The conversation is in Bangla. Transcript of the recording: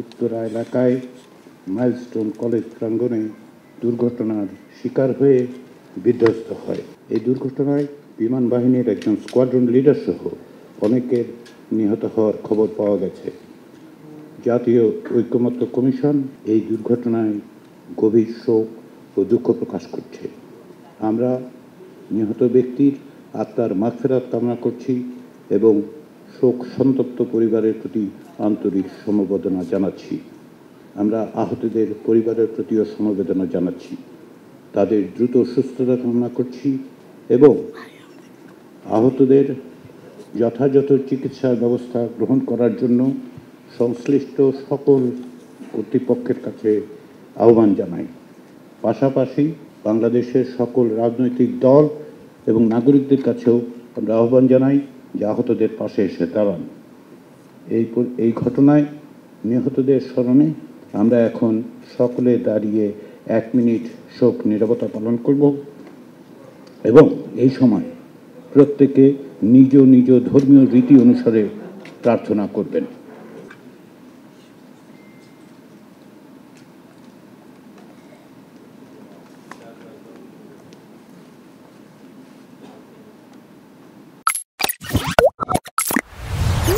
উত্তরা এলাকায় মাইলস্টোন কলেজ প্রাঙ্গণে দুর্ঘটনার শিকার হয়ে বিধ্বস্ত হয়। এই দুর্ঘটনায় বিমান বাহিনীর একজন স্কোয়াড্রন লিডার সহ অনেকের নিহত হওয়ার খবর পাওয়া গেছে। জাতীয় ঐকমত্য কমিশন এই দুর্ঘটনায় গভীর শোক ও দুঃখ প্রকাশ করছে। আমরা নিহত ব্যক্তির আত্মার মাগফিরাত কামনা করছি এবং শোক সন্তপ্ত পরিবারের প্রতি আন্তরিক সমবেদনা জানাচ্ছি। আমরা আহতদের পরিবারের প্রতিও সমবেদনা জানাচ্ছি, তাদের দ্রুত সুস্থতা কামনা করছি এবং আহতদের যথাযথ চিকিৎসার ব্যবস্থা গ্রহণ করার জন্য সংশ্লিষ্ট সকল কর্তৃপক্ষের কাছে আহ্বান জানাই। পাশাপাশি বাংলাদেশের সকল রাজনৈতিক দল এবং নাগরিকদের কাছেও আমরা আহ্বান জানাই যে আহতদের পাশে এসে দাঁড়ান। এই ঘটনায় নিহতদের স্মরণে আমরা এখন সকলে দাঁড়িয়ে 1 মিনিট শোক নীরবতা পালন করব এবং এই সময় প্রত্যেকে নিজ নিজ ধর্মীয় রীতি অনুসারে প্রার্থনা করবেন।